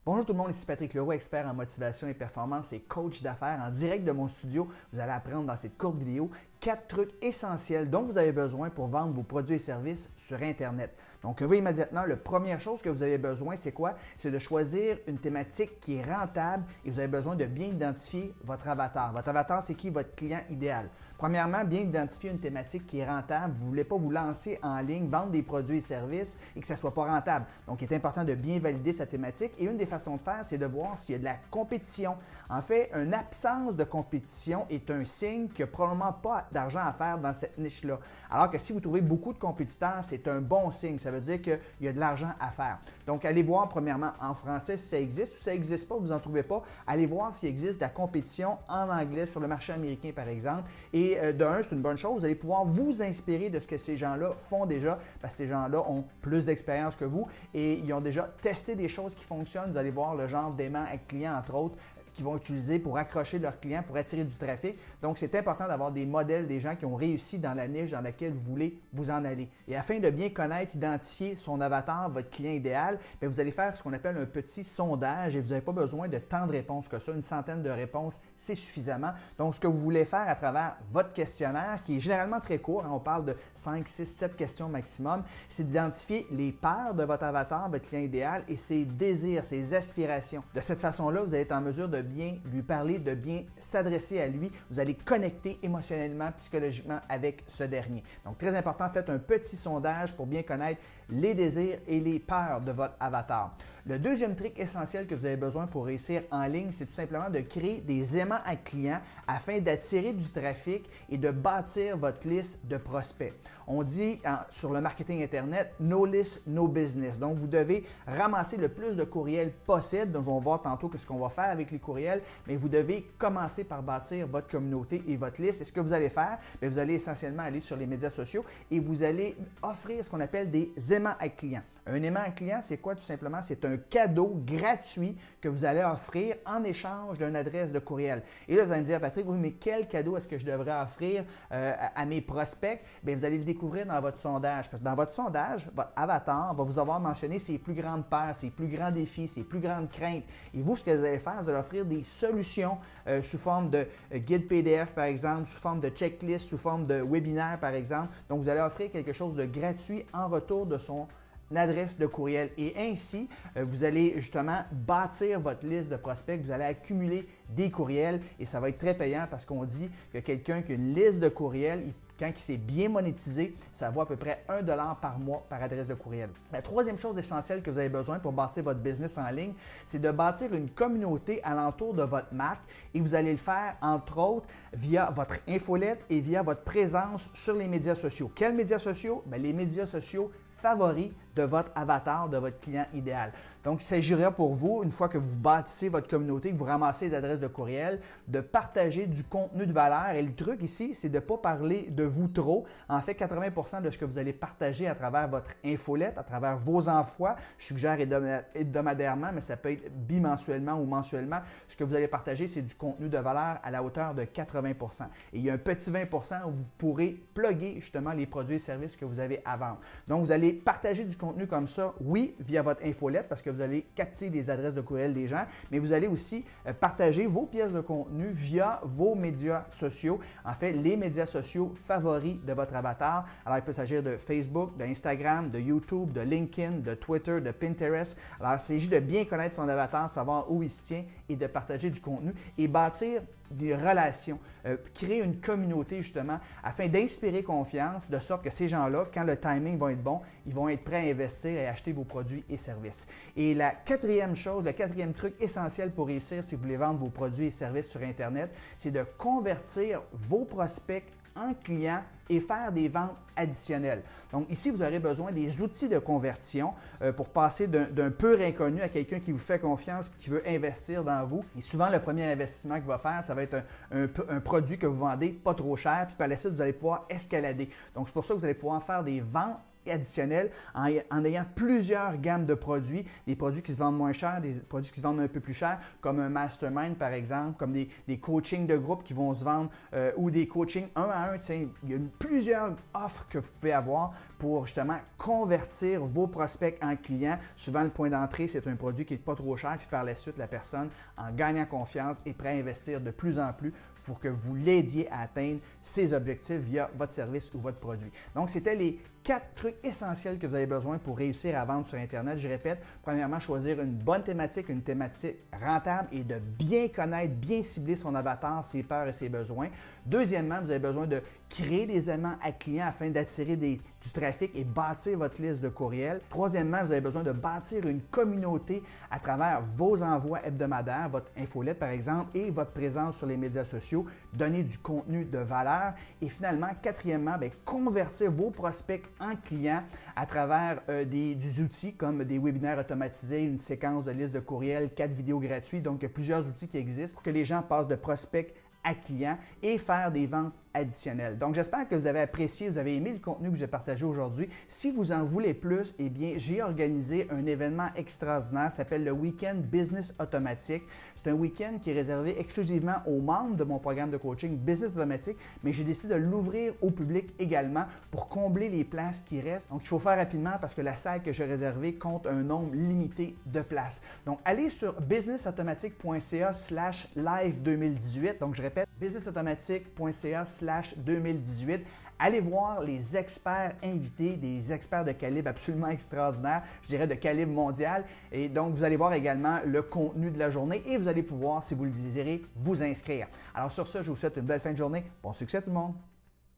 Bonjour tout le monde, ici Patrick Leroux, expert en motivation et performance et coach d'affaires. En direct de mon studio, vous allez apprendre dans cette courte vidéo 4 trucs essentiels dont vous avez besoin pour vendre vos produits et services sur Internet. Donc, on va immédiatement, la première chose que vous avez besoin, c'est quoi? C'est de choisir une thématique qui est rentable et vous avez besoin de bien identifier votre avatar. Votre avatar, c'est qui? Votre client idéal. Premièrement, bien identifier une thématique qui est rentable. Vous ne voulez pas vous lancer en ligne, vendre des produits et services et que ça ne soit pas rentable. Donc, il est important de bien valider sa thématique et une des façons de faire, c'est de voir s'il y a de la compétition. En fait, une absence de compétition est un signe qu'il n'y a probablement pas d'argent à faire dans cette niche-là. Alors que si vous trouvez beaucoup de compétiteurs, c'est un bon signe. Ça veut dire qu'il y a de l'argent à faire. Donc, allez voir premièrement en français si ça existe. Si ça n'existe pas, vous n'en trouvez pas, allez voir s'il existe de la compétition en anglais sur le marché américain, par exemple. Et de un, c'est une bonne chose. Vous allez pouvoir vous inspirer de ce que ces gens-là font déjà parce que ces gens-là ont plus d'expérience que vous et ils ont déjà testé des choses qui fonctionnent. Vous allez voir le genre d'aimants à clients, entre autres, qu'ils vont utiliser pour accrocher leurs clients, pour attirer du trafic. Donc, c'est important d'avoir des modèles, des gens qui ont réussi dans la niche dans laquelle vous voulez vous en aller. Et afin de bien connaître, identifier son avatar, votre client idéal, bien, vous allez faire ce qu'on appelle un petit sondage et vous n'avez pas besoin de tant de réponses que ça. Une centaine de réponses, c'est suffisamment. Donc, ce que vous voulez faire à travers votre questionnaire, qui est généralement très court, on parle de 5, 6, 7 questions maximum, c'est d'identifier les peurs de votre avatar, votre client idéal et ses désirs, ses aspirations. De cette façon-là, vous allez être en mesure de bien lui parler, de bien s'adresser à lui. Vous allez connecter émotionnellement, psychologiquement avec ce dernier. Donc, très important, faites un petit sondage pour bien connaître les désirs et les peurs de votre avatar. Le deuxième truc essentiel que vous avez besoin pour réussir en ligne, c'est tout simplement de créer des aimants à clients afin d'attirer du trafic et de bâtir votre liste de prospects. On dit sur le marketing Internet, no list, no business. Donc, vous devez ramasser le plus de courriels possible. Donc, on va voir tantôt ce qu'on va faire avec les courriels, mais vous devez commencer par bâtir votre communauté et votre liste. Et ce que vous allez faire, bien, vous allez essentiellement aller sur les médias sociaux et vous allez offrir ce qu'on appelle des aimants à clients. Un aimant à client, c'est quoi tout simplement? C'est un cadeau gratuit que vous allez offrir en échange d'une adresse de courriel. Et là, vous allez me dire, Patrick, oui, mais quel cadeau est-ce que je devrais offrir à mes prospects? Bien, vous allez le découvrir dans votre sondage. Parce que dans votre sondage, votre avatar va vous avoir mentionné ses plus grandes peurs, ses plus grands défis, ses plus grandes craintes. Et vous, ce que vous allez faire, vous allez offrir des solutions sous forme de guide PDF, par exemple, sous forme de checklist, sous forme de webinaire, par exemple. Donc, vous allez offrir quelque chose de gratuit en retour de son adresse de courriel et ainsi, vous allez justement bâtir votre liste de prospects, vous allez accumuler des courriels et ça va être très payant parce qu'on dit que quelqu'un qui a une liste de courriels, quand il s'est bien monétisé, ça vaut à peu près 1 $ par mois par adresse de courriel. La troisième chose essentielle que vous avez besoin pour bâtir votre business en ligne, c'est de bâtir une communauté alentour de votre marque et vous allez le faire entre autres via votre infolette et via votre présence sur les médias sociaux. Quels médias sociaux? Bien, les médias sociaux favoris de votre avatar, de votre client idéal. Donc, il s'agira pour vous, une fois que vous bâtissez votre communauté, que vous ramassez les adresses de courriel, de partager du contenu de valeur. Et le truc ici, c'est de ne pas parler de vous trop. En fait, 80% de ce que vous allez partager à travers votre infolette, à travers vos envois, je suggère hebdomadairement, mais ça peut être bimensuellement ou mensuellement, ce que vous allez partager, c'est du contenu de valeur à la hauteur de 80%. Et il y a un petit 20% où vous pourrez plugger justement les produits et services que vous avez à vendre. Donc, vous allez partager du contenu comme ça, oui, via votre infolette parce que vous allez capter les adresses de courriel des gens, mais vous allez aussi partager vos pièces de contenu via vos médias sociaux. En fait, les médias sociaux favoris de votre avatar. Alors, il peut s'agir de Facebook, d'Instagram, de YouTube, de LinkedIn, de Twitter, de Pinterest. Alors, il s'agit de bien connaître son avatar, savoir où il se tient et de partager du contenu et bâtir des relations, créer une communauté justement afin d'inspirer confiance de sorte que ces gens-là, quand le timing va être bon, ils vont être prêts à investir et à acheter vos produits et services. Et la quatrième chose, le quatrième truc essentiel pour réussir si vous voulez vendre vos produits et services sur Internet, c'est de convertir vos prospects en clients et faire des ventes additionnelles. Donc ici, vous aurez besoin des outils de conversion pour passer d'un pur inconnu à quelqu'un qui vous fait confiance et qui veut investir dans vous. Et souvent, le premier investissement qu'il va faire, ça va être un produit que vous vendez pas trop cher, puis par la suite, vous allez pouvoir escalader. Donc c'est pour ça que vous allez pouvoir faire des ventes additionnel en ayant plusieurs gammes de produits, des produits qui se vendent moins cher, des produits qui se vendent un peu plus cher, comme un mastermind par exemple, comme des coachings de groupe qui vont se vendre ou des coachings un à un. Il y a plusieurs offres que vous pouvez avoir pour justement convertir vos prospects en clients. Souvent, le point d'entrée, c'est un produit qui n'est pas trop cher, puis par la suite, la personne, en gagnant confiance, est prête à investir de plus en plus pour que vous l'aidiez à atteindre ses objectifs via votre service ou votre produit. Donc, c'était les 4 trucs essentiels que vous avez besoin pour réussir à vendre sur Internet. Je répète, premièrement, choisir une bonne thématique, une thématique rentable et de bien connaître, bien cibler son avatar, ses peurs et ses besoins. Deuxièmement, vous avez besoin de créer des aimants à clients afin d'attirer du trafic et bâtir votre liste de courriels. Troisièmement, vous avez besoin de bâtir une communauté à travers vos envois hebdomadaires, votre infolette par exemple, et votre présence sur les médias sociaux, donner du contenu de valeur. Et finalement, quatrièmement, convertir vos prospects en clients à travers des outils comme des webinaires automatisés, une séquence de liste de courriels, 4 vidéos gratuites. Donc, il y a plusieurs outils qui existent pour que les gens passent de prospects à clients et faire des ventes additionnelles. Donc, j'espère que vous avez apprécié, vous avez aimé le contenu que j'ai partagé aujourd'hui. Si vous en voulez plus, eh bien, j'ai organisé un événement extraordinaire, ça s'appelle le Week-end Business Automatique. C'est un week-end qui est réservé exclusivement aux membres de mon programme de coaching Business Automatique, mais j'ai décidé de l'ouvrir au public également pour combler les places qui restent. Donc, il faut faire rapidement parce que la salle que j'ai réservée compte un nombre limité de places. Donc, allez sur businessautomatique.ca/live 2018. Donc, je répète, businessautomatique.ca/2018. Allez voir les experts invités, des experts de calibre absolument extraordinaire, je dirais de calibre mondial. Et donc, vous allez voir également le contenu de la journée et vous allez pouvoir, si vous le désirez, vous inscrire. Alors sur ce, je vous souhaite une belle fin de journée. Bon succès tout le monde!